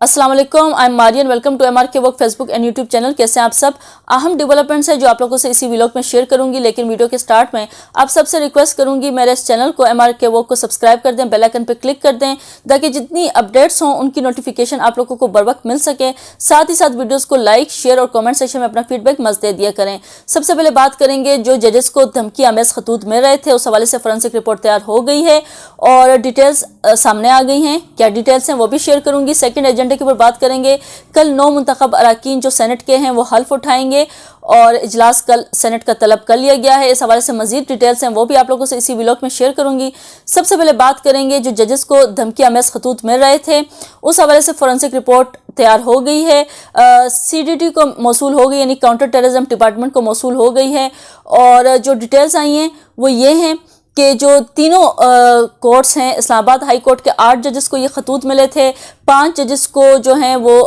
अस्सलाम वालेकुम, I am Marian. Welcome to MRK work Facebook and YouTube channel. कैसे हैं आप सब? अहम डेवलपमेंट्स है जो आप लोगों से इसी व्लॉग में शेयर करूंगी, लेकिन वीडियो के स्टार्ट में आप सबसे रिक्वेस्ट करूंगी मेरे इस चैनल को MRK वर्क को सब्सक्राइब कर दें, बेल आइकन पर क्लिक कर दें ताकि जितनी अपडेट्स हों उनकी नोटिफिकेशन आप लोगों को बर वक्त मिल सके। साथ ही साथ वीडियोज़ को लाइक, शेयर और कॉमेंट सेक्शन में अपना फीडबैक मस्त दे दिया करें। सबसे पहले बात करेंगे जो जजेस को धमकी आमेज खतूत मिल रहे थे, उस हवाले से फोरेंसिक रिपोर्ट तैयार हो गई है और डिटेल्स सामने आ गई हैं। क्या डिटेल्स हैं वो भी शेयर करूंगी। सेकंड एजेंडे के ऊपर बात करेंगे। कल 9 मुंतखब अराकीन जो सेनेट के हैं वो हल्फ उठाएंगे और इजलास कल सेनेट का तलब कर लिया गया है। इस हवाले से मजीद डिटेल्स हैं वो भी आप लोगों से इसी व्लॉग में शेयर करूंगी। सबसे पहले बात करेंगे जो जजेस को धमकी आमेज खतूत मिल रहे थे, उस हवाले से फोरेंसिक रिपोर्ट तैयार हो गई है। CDT को मौसूल हो गई, यानी काउंटर टेररिज्म डिपार्टमेंट को मौसूल हो गई है। और जो डिटेल्स आई हैं वो ये हैं कि जो तीनों कोर्ट्स हैं, इस्लामाबाद हाई कोर्ट के 8 जजेस को ये खतूत मिले थे, 5 जजेस को जो हैं वो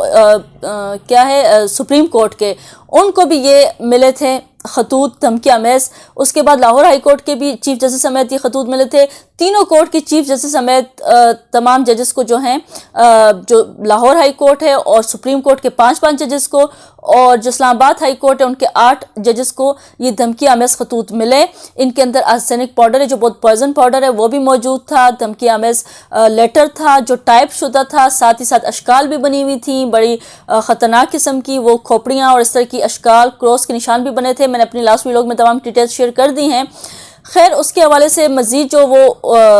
सुप्रीम कोर्ट के, उनको भी ये मिले थे खतूत धमकी आमेज। उसके बाद लाहौर हाई कोर्ट के भी चीफ जजेस समेत ये खतूत मिले थे। तीनों कोर्ट के चीफ जजेस समेत तमाम जजेस को जो हैं, जो लाहौर हाई कोर्ट है और सुप्रीम कोर्ट के 5 जजेस को, और जो इस्लामाबाद हाई कोर्ट है उनके 8 जजेस को ये धमकी आमेज खतूत मिले। इनके अंदर आर्सेनिक पाउडर है जो बहुत पॉइजन पाउडर है वो भी मौजूद था। धमकी आमेज लेटर था जो टाइप शुदा था, साथ ही साथ अशकाल भी बनी हुई थी बड़ी ख़तरनाक किस्म की, वो खोपड़ियाँ और इस तरह की अशकाल, क्रॉस के निशान भी बने थे। मैंने अपनी लास्ट व्लॉग में तमाम डिटेल्स शेयर कर दी हैं। खैर, उसके हवाले से मज़ीद जो वो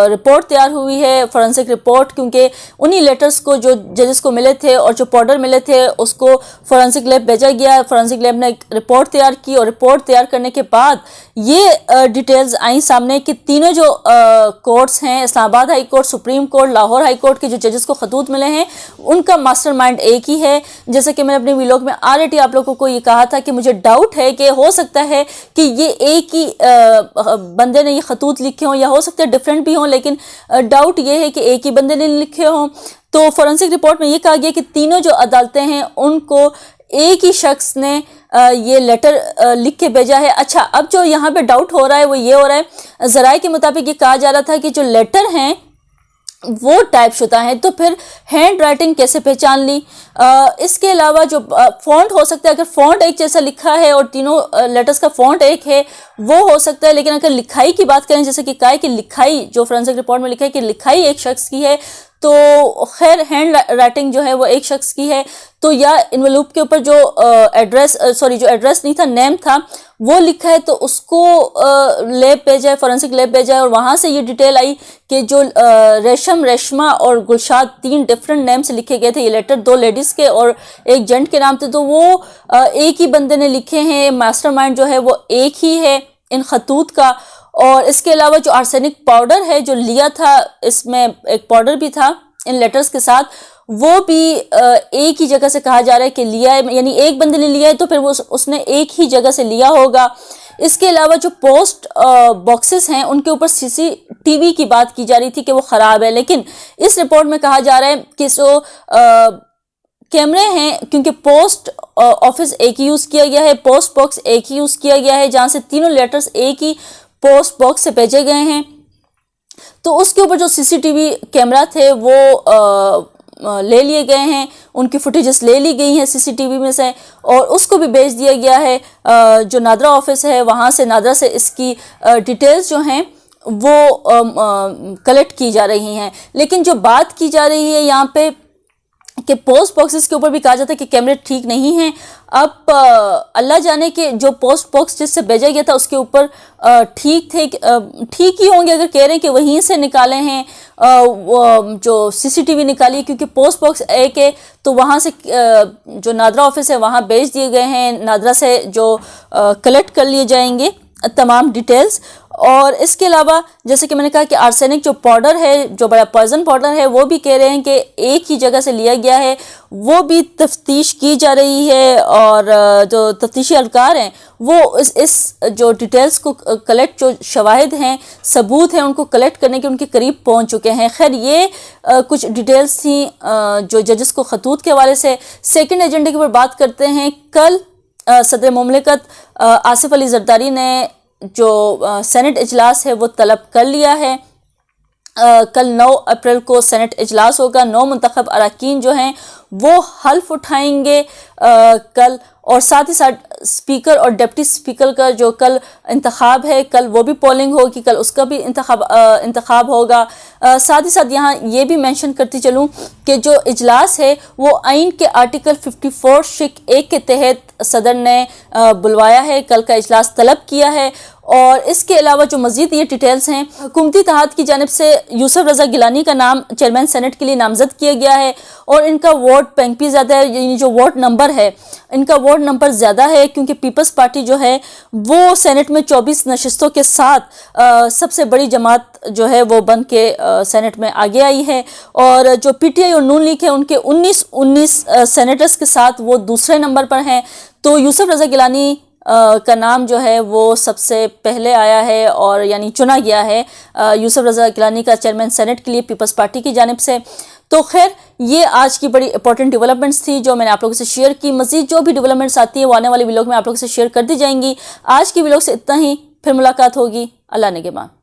रिपोर्ट तैयार हुई है, फोरेंसिक रिपोर्ट, क्योंकि उन्हीं लेटर्स को जो जजेस को मिले थे और जो पाउडर मिले थे उसको फोरेंसिक लैब भेजा गया। फोरेंसिक लैब ने एक रिपोर्ट तैयार की और रिपोर्ट तैयार करने के बाद ये डिटेल्स आई सामने कि तीनों जो कोर्ट्स हैं, Islamabad high court, supreme court, Lahore high court के जो जजेस को खतूत मिले हैं उनका मास्टरमाइंड एक ही है। जैसे कि मैंने अपने व्लॉग में ऑलरेडी आप लोगों को ये कहा था कि मुझे डाउट है कि हो सकता है कि ये एक ही बंदे ने ये खतूत लिखे हों, या हो सकता है डिफरेंट भी हों, लेकिन डाउट ये है कि एक ही बंदे ने लिखे हों। तो फोरेंसिक रिपोर्ट में ये कहा गया कि तीनों जो अदालतें हैं उनको एक ही शख्स ने ये लेटर लिख के भेजा है। अच्छा, अब जो यहाँ पे डाउट हो रहा है वो ये हो रहा है, ज़राए के मुताबिक ये कहा जा रहा था कि जो लेटर हैं वो टाइप शुदा है, तो फिर हैंड राइटिंग कैसे पहचान ली? इसके अलावा जो फ़ॉन्ट हो सकता है, अगर फ़ॉन्ट एक जैसा लिखा है और तीनों लेटर्स का फ़ॉन्ट एक है वो हो सकता है, लेकिन अगर लिखाई की बात करें, जैसे कि कहा है कि लिखाई, जो फोरेंसिक रिपोर्ट में लिखा है कि लिखाई एक शख्स की है, तो खैर हैंड राइटिंग जो है वो एक शख्स की है, तो या इन्वेलप के ऊपर जो जो एड्रेस नहीं था, नेम था, वो लिखा है, तो उसको लैब भेजा है, फोरेंसिक लैब भेजा है, और वहाँ से ये डिटेल आई कि जो रेशमा और गुलशाद 3 डिफरेंट नेम से लिखे गए थे ये लेटर, 2 लेडीज़ के और एक जेंट के नाम थे, तो वो एक ही बंदे ने लिखे हैं। मास्टरमाइंड जो है वो एक ही है इन खतूत का। और इसके अलावा जो आर्सेनिक पाउडर है जो लिया था, इसमें एक पाउडर भी था इन लेटर्स के साथ, वो भी एक ही जगह से कहा जा रहा है कि लिया है, यानी एक बंदे ने लिया है तो फिर वो उसने एक ही जगह से लिया होगा। इसके अलावा जो पोस्ट बॉक्सेस हैं उनके ऊपर CCTV की बात की जा रही थी कि वो ख़राब है, लेकिन इस रिपोर्ट में कहा जा रहा है कि कैमरे हैं, क्योंकि पोस्ट ऑफिस एक ही यूज़ किया गया है, पोस्ट बॉक्स एक ही यूज़ किया गया है, जहाँ से तीनों लेटर्स एक ही पोस्ट बॉक्स से भेजे गए हैं, तो उसके ऊपर जो CCTV कैमरा थे वो ले लिए गए हैं, उनकी फुटेजेस ले ली गई हैं CCTV में से, और उसको भी भेज दिया गया है जो नादरा ऑफिस है, वहाँ से नादरा से इसकी डिटेल्स जो हैं वो कलेक्ट की जा रही हैं। लेकिन जो बात की जा रही है यहाँ पे कि पोस्ट बॉक्सेस के ऊपर भी कहा जाता है कि कैमरे ठीक नहीं हैं। अब अल्लाह जाने कि जो पोस्ट बॉक्स जिससे भेजा गया था उसके ऊपर ठीक थे, ठीक ही होंगे अगर कह रहे हैं कि वहीं से निकाले हैं, जो CCTV निकाली, क्योंकि पोस्ट बॉक्स एक है तो वहाँ से जो नादरा ऑफिस है वहाँ भेज दिए गए हैं, नादरा से जो कलेक्ट कर लिए जाएंगे तमाम डिटेल्स। और इसके अलावा जैसे कि मैंने कहा कि आर्सेनिक जो पाउडर है, जो बड़ा पॉइजन पाउडर है, वो भी कह रहे हैं कि एक ही जगह से लिया गया है, वो भी तफ्तीश की जा रही है, और जो तफ्तीशी अहलकार हैं वो इस जो डिटेल्स को कलेक्ट, जो शवाहिद हैं, सबूत हैं, उनको कलेक्ट करने के उनके करीब पहुंच चुके हैं। खैर, ये कुछ डिटेल्स थी जो जजेस को खतूत के हवाले से। सेकेंड एजेंडे के ऊपर बात करते हैं। कल सदर मुमलिकत आसिफ अली जरदारी ने जो सेनेट इजलास है वो तलब कर लिया है। کل 9 اپریل کو سینٹ اجلاس ہوگا، 9 منتخب اراکین جو ہیں وہ حلف اٹھائیں گے کل، اور ساتھ ہی ساتھ اسپیکر اور ڈپٹی اسپیکر کا جو کل انتخاب ہے، کل وہ بھی پولنگ ہوگی، کل اس کا بھی انتخاب ہوگا۔ ساتھ ہی ساتھ یہاں یہ بھی مینشن کرتی چلوں کہ جو اجلاس ہے وہ آئین کے آرٹیکل 54 شق 1 کے تحت صدر نے بلوایا ہے، کل کا اجلاس طلب کیا ہے۔ اور اس کے علاوہ جو مزید یہ ڈیٹیلز ہیں، حکومتی اتحاد کی جانب سے یوسف رضا گیلانی کا نام چیئرمین سینٹ کے لیے نامزد کیا گیا ہے، اور ان کا ووٹ بینک بھی زیادہ ہے، یعنی جو ووٹ نمبر ہے ان کا ووٹ نمبر زیادہ ہے، کیونکہ پیپلز پارٹی جو ہے وہ سینٹ میں 24 نشستوں کے ساتھ سب سے بڑی جماعت جو ہے وہ بن کے سینٹ میں آگے آئی ہے، اور جو پی ٹی آئی اور نون لیگ ہے ان کے 19 سینیٹرز کے ساتھ وہ دوسرے نمبر پر ہیں۔ تو یوسف رضا گیلانی کا نام جو ہے وہ سب سے پہلے آیا ہے، اور یعنی چنا گیا ہے یوسف رضا گیلانی کا چیئرمین سینٹ کے لیے پیپلز پارٹی کی جانب سے۔ تو خیر یہ آج کی بڑی امپورٹنٹ ڈیولپمنٹس تھی جو میں نے آپ لوگوں سے شیئر کی۔ مزید جو بھی ڈیولپمنٹس آتی ہیں وہ آنے والے ولاگ میں آپ لوگوں سے شیئر کر دی جائیں گی۔ آج کی ولاگ سے اتنا ہی، پھر ملاقات ہوگی۔ اللہ نگہبان۔